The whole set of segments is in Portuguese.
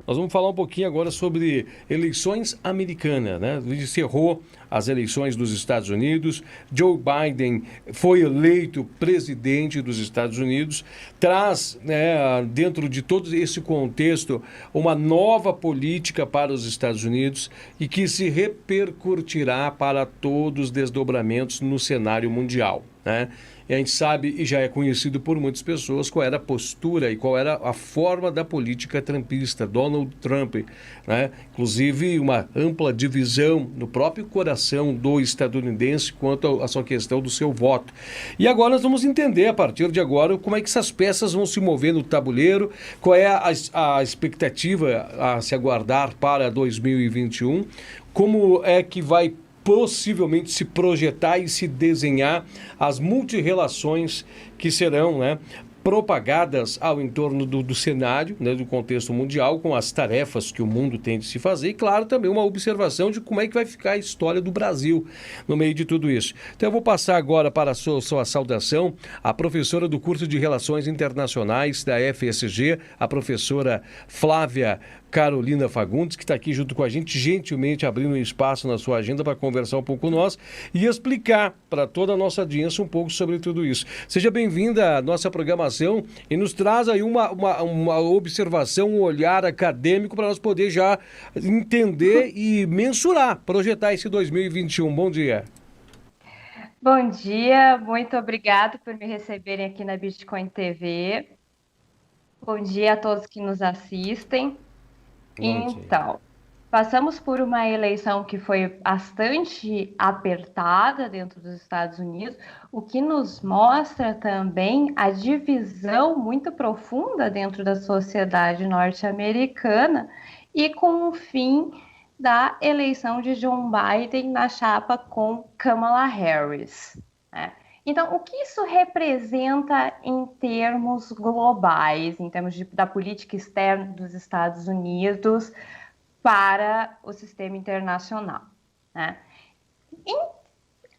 Nós vamos falar um pouquinho agora sobre eleições americanas, né? Encerrou as eleições dos Estados Unidos, Joe Biden foi eleito presidente dos Estados Unidos, traz, né, dentro de todo esse contexto, uma nova política para os Estados Unidos e que se repercutirá para todos os desdobramentos no cenário mundial, né? E a gente sabe, e já é conhecido por muitas pessoas, qual era a postura e qual era a forma da política trumpista, Donald Trump, né? Inclusive, uma ampla divisão no próprio coração do estadunidense quanto à sua questão do seu voto. E agora nós vamos entender, a partir de agora, como é que essas peças vão se mover no tabuleiro, qual é a expectativa a se aguardar para 2021, como é que vai possivelmente se projetar e se desenhar as multirrelações que serão, né, propagadas ao entorno do cenário, né, do contexto mundial, com as tarefas que o mundo tem de se fazer e, claro, também uma observação de como é que vai ficar a história do Brasil no meio de tudo isso. Então eu vou passar agora para a sua saudação a professora do curso de Relações Internacionais da FSG, a professora Flávia Carolina Fagundes, que está aqui junto com a gente, gentilmente abrindo um espaço na sua agenda para conversar um pouco com nós e explicar para toda a nossa audiência um pouco sobre tudo isso. Seja bem-vinda à nossa programação e nos traz aí uma observação, um olhar acadêmico para nós poder já entender e mensurar, projetar esse 2021. Bom dia. Bom dia, muito obrigado por me receberem aqui na Bitcoin TV. Bom dia a todos que nos assistem. Então, passamos por uma eleição que foi bastante apertada dentro dos Estados Unidos, o que nos mostra também a divisão muito profunda dentro da sociedade norte-americana e com o fim da eleição de Joe Biden na chapa com Kamala Harris, né? Então, o que isso representa em termos globais, em termos da política externa dos Estados Unidos para o sistema internacional, né? Em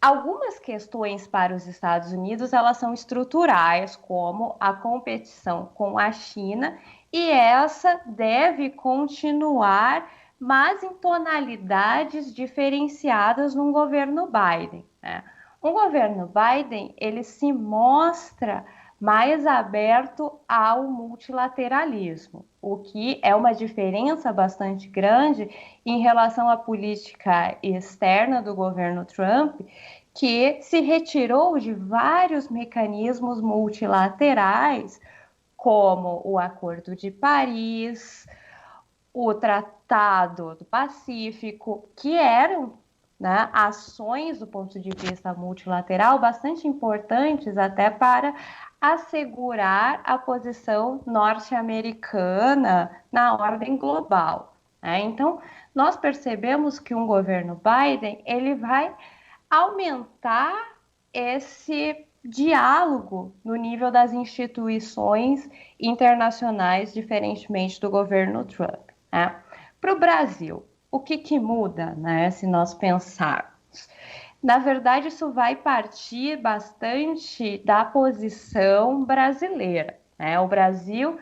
algumas questões para os Estados Unidos, elas são estruturais, como a competição com a China, e essa deve continuar, mas em tonalidades diferenciadas no governo Biden, né? O governo Biden, ele se mostra mais aberto ao multilateralismo, o que é uma diferença bastante grande em relação à política externa do governo Trump, que se retirou de vários mecanismos multilaterais, como o Acordo de Paris, o Tratado do Pacífico, que eram, né, ações do ponto de vista multilateral bastante importantes até para assegurar a posição norte-americana na ordem global, né? Então, nós percebemos que um governo Biden, ele vai aumentar esse diálogo no nível das instituições internacionais, diferentemente do governo Trump, né? Para o Brasil, o que muda, né, se nós pensarmos? Na verdade, isso vai partir bastante da posição brasileira, né? O Brasil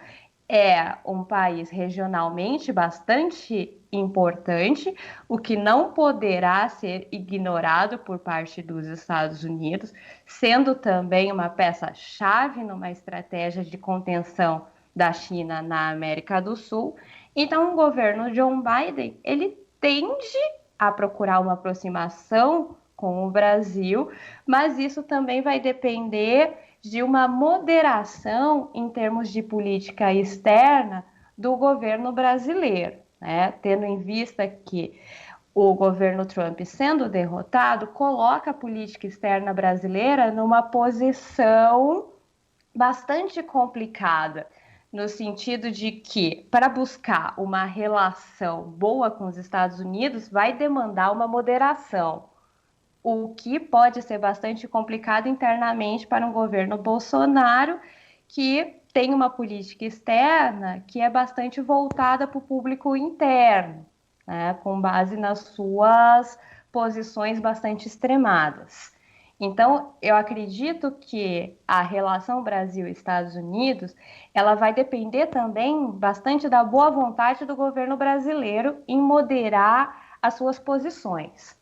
é um país regionalmente bastante importante, o que não poderá ser ignorado por parte dos Estados Unidos, sendo também uma peça-chave numa estratégia de contenção da China na América do Sul. Então, o governo Joe Biden, ele tende a procurar uma aproximação com o Brasil, mas isso também vai depender de uma moderação em termos de política externa do governo brasileiro, né? Tendo em vista que o governo Trump, sendo derrotado, coloca a política externa brasileira numa posição bastante complicada, no sentido de que, para buscar uma relação boa com os Estados Unidos, vai demandar uma moderação, o que pode ser bastante complicado internamente para um governo Bolsonaro, que tem uma política externa que é bastante voltada para o público interno, né, com base nas suas posições bastante extremadas. Então, eu acredito que a relação Brasil-Estados Unidos, ela vai depender também bastante da boa vontade do governo brasileiro em moderar as suas posições.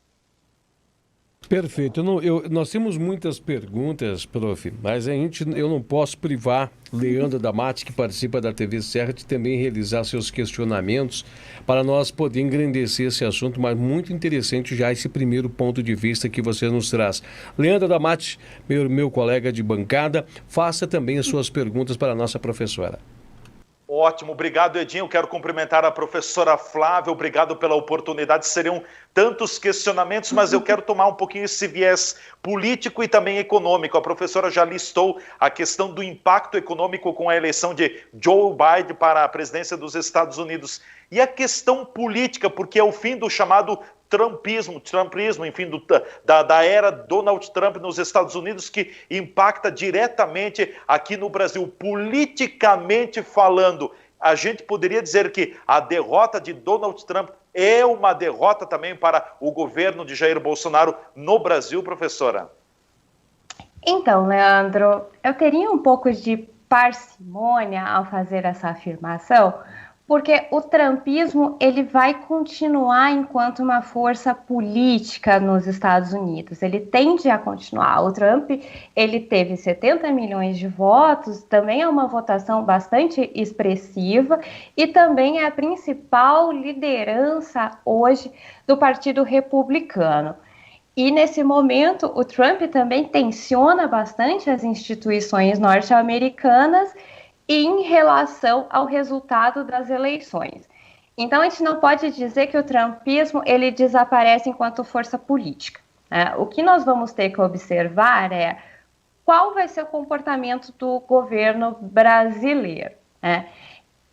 Perfeito. Nós temos muitas perguntas, prof, mas eu não posso privar Leandro Damati, que participa da TV Serra, de também realizar seus questionamentos para nós poder engrandecer esse assunto, mas muito interessante já esse primeiro ponto de vista que você nos traz. Leandro Damati, meu colega de bancada, faça também as suas perguntas para a nossa professora. Ótimo, obrigado, Edinho. Eu quero cumprimentar a professora Flávia, obrigado pela oportunidade. Seriam tantos questionamentos, mas eu quero tomar um pouquinho esse viés político e também econômico. A professora já listou a questão do impacto econômico com a eleição de Joe Biden para a presidência dos Estados Unidos. E a questão política, porque é o fim do chamado trumpismo, enfim, da era Donald Trump nos Estados Unidos, que impacta diretamente aqui no Brasil. Politicamente falando, a gente poderia dizer que a derrota de Donald Trump é uma derrota também para o governo de Jair Bolsonaro no Brasil, professora? Então, Leandro, eu teria um pouco de parcimônia ao fazer essa afirmação, porque o trumpismo ele vai continuar enquanto uma força política nos Estados Unidos. Ele tende a continuar. O Trump ele teve 70 milhões de votos, também é uma votação bastante expressiva e também é a principal liderança hoje do Partido Republicano. E nesse momento o Trump também tensiona bastante as instituições norte-americanas em relação ao resultado das eleições. Então, a gente não pode dizer que o trumpismo ele desaparece enquanto força política, né? O que nós vamos ter que observar é qual vai ser o comportamento do governo brasileiro, né?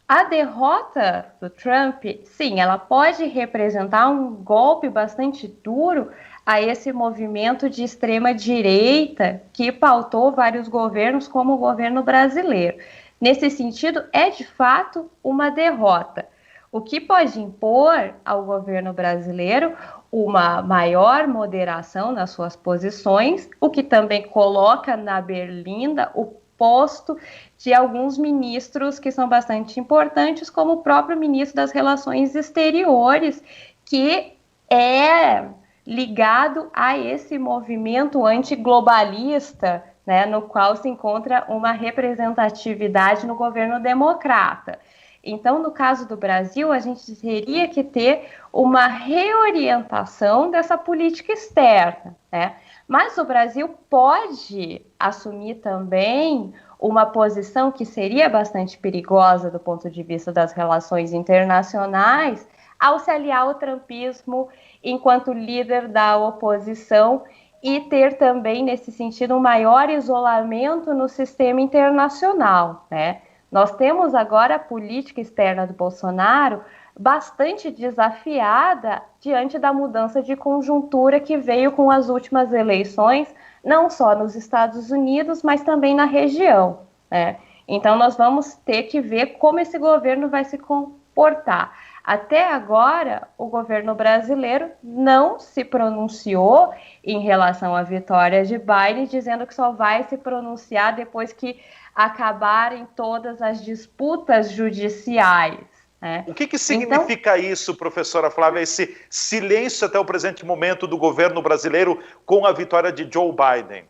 A derrota do Trump, sim, ela pode representar um golpe bastante duro a esse movimento de extrema-direita que pautou vários governos, como o governo brasileiro. Nesse sentido, é de fato uma derrota, o que pode impor ao governo brasileiro uma maior moderação nas suas posições, o que também coloca na berlinda o posto de alguns ministros que são bastante importantes, como o próprio ministro das Relações Exteriores, que é ligado a esse movimento antiglobalista, né, no qual se encontra uma representatividade no governo democrata. Então, no caso do Brasil, a gente teria que ter uma reorientação dessa política externa, né? Mas o Brasil pode assumir também uma posição que seria bastante perigosa do ponto de vista das relações internacionais ao se aliar ao trumpismo enquanto líder da oposição e ter também, nesse sentido, um maior isolamento no sistema internacional, né? Nós temos agora a política externa do Bolsonaro bastante desafiada diante da mudança de conjuntura que veio com as últimas eleições, não só nos Estados Unidos, mas também na região, né? Então, nós vamos ter que ver como esse governo vai se comportar. Até agora, o governo brasileiro não se pronunciou em relação à vitória de Biden, dizendo que só vai se pronunciar depois que acabarem todas as disputas judiciais, né? O que significa isso, professora Flávia, esse silêncio até o presente momento do governo brasileiro com a vitória de Joe Biden?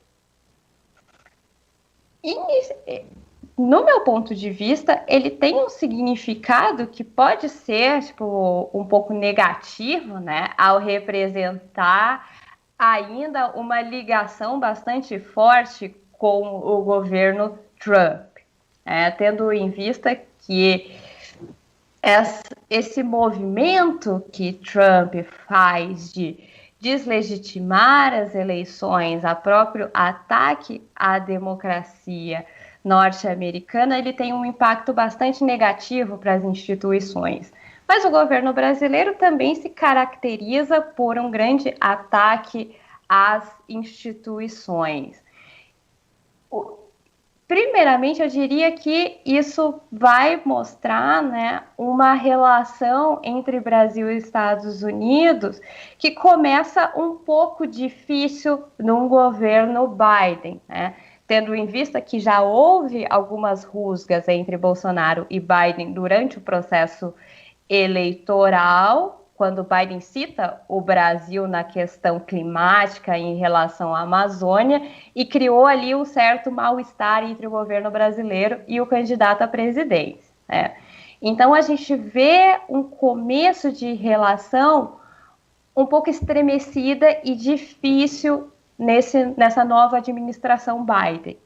No meu ponto de vista, ele tem um significado que pode ser um pouco negativo, né, ao representar ainda uma ligação bastante forte com o governo Trump, tendo em vista que esse movimento que Trump faz de deslegitimar as eleições, a próprio ataque à democracia norte-americana, ele tem um impacto bastante negativo para as instituições. Mas o governo brasileiro também se caracteriza por um grande ataque às instituições. Primeiramente, eu diria que isso vai mostrar, né, uma relação entre Brasil e Estados Unidos que começa um pouco difícil num governo Biden, né? Tendo em vista que já houve algumas rusgas entre Bolsonaro e Biden durante o processo eleitoral, quando Biden cita o Brasil na questão climática em relação à Amazônia e criou ali um certo mal-estar entre o governo brasileiro e o candidato à presidência, né? Então a gente vê um começo de relação um pouco estremecida e difícil nessa nova administração Biden.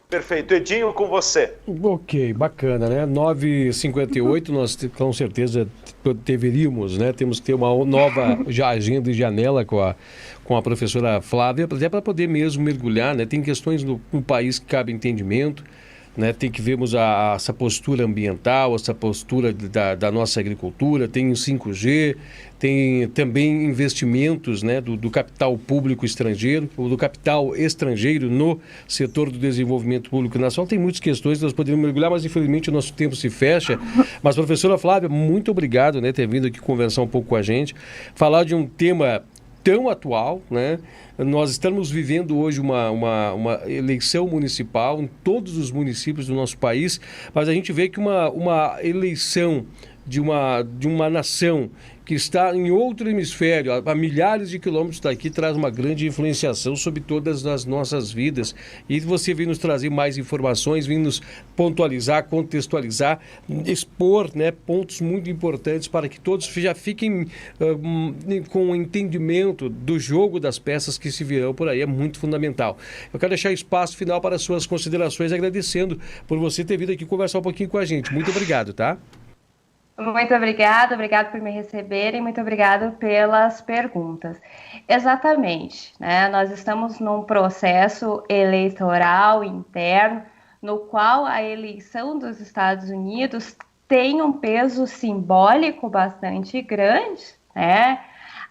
Perfeito. Edinho, com você. Ok, bacana, né? 9h58, nós com certeza deveríamos, né? Temos que ter uma nova agenda e janela com a professora Flávia, até para poder mesmo mergulhar, né? Tem questões no país que cabe entendimento, né? Tem que vermos essa postura ambiental, essa postura da nossa agricultura, tem o 5G, tem também investimentos, né, do capital público estrangeiro, ou do capital estrangeiro no setor do desenvolvimento público nacional. Tem muitas questões que nós poderíamos mergulhar, mas infelizmente o nosso tempo se fecha. Mas, professora Flávia, muito obrigado, né, ter vindo aqui conversar um pouco com a gente, falar de um tema tão atual, né? Nós estamos vivendo hoje uma eleição municipal em todos os municípios do nosso país, mas a gente vê que uma eleição de uma nação que está em outro hemisfério, a milhares de quilômetros daqui, traz uma grande influenciação sobre todas as nossas vidas. E você vem nos trazer mais informações, vem nos pontualizar, contextualizar, expor, né, pontos muito importantes para que todos já fiquem com o entendimento do jogo das peças que se virão por aí. É muito fundamental. Eu quero deixar espaço final para as suas considerações, agradecendo por você ter vindo aqui conversar um pouquinho com a gente. Muito obrigado, tá? Muito obrigado por me receberem, muito obrigado pelas perguntas. Exatamente, né? Nós estamos num processo eleitoral interno, no qual a eleição dos Estados Unidos tem um peso simbólico bastante grande, né?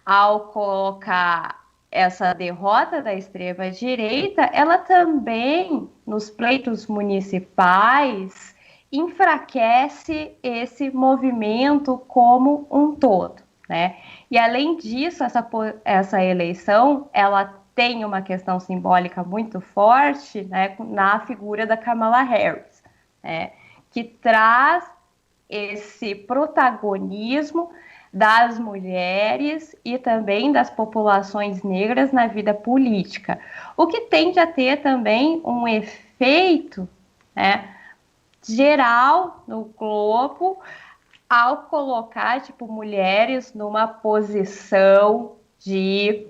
Ao colocar essa derrota da extrema-direita, ela também, nos pleitos municipais, enfraquece esse movimento como um todo, né? E além disso, essa eleição, ela tem uma questão simbólica muito forte, né, na figura da Kamala Harris, né, que traz esse protagonismo das mulheres e também das populações negras na vida política, o que tende a ter também um efeito, né, geral no globo, ao colocar mulheres numa posição de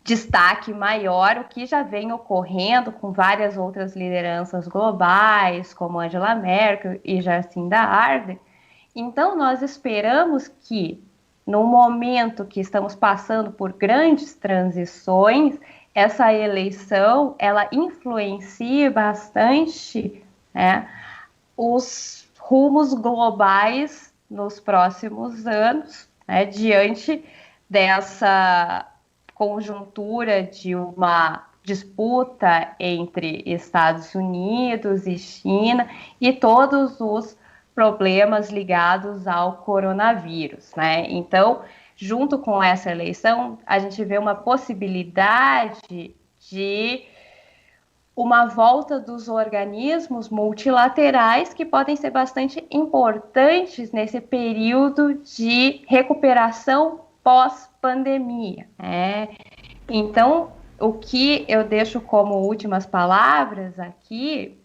destaque maior, o que já vem ocorrendo com várias outras lideranças globais, como Angela Merkel e Jacinda Ardern. Então, nós esperamos que, no momento que estamos passando por grandes transições, essa eleição, ela influencie bastante, né, os rumos globais nos próximos anos, né, diante dessa conjuntura de uma disputa entre Estados Unidos e China e todos os problemas ligados ao coronavírus, né? Então, junto com essa eleição, a gente vê uma possibilidade de uma volta dos organismos multilaterais que podem ser bastante importantes nesse período de recuperação pós-pandemia, né? Então, o que eu deixo como últimas palavras aqui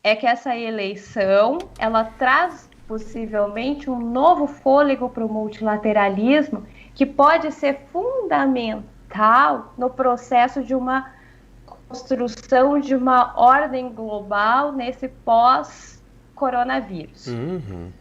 é que essa eleição, ela traz possivelmente um novo fôlego para o multilateralismo que pode ser fundamental no processo de uma construção de uma ordem global nesse pós-coronavírus. Uhum.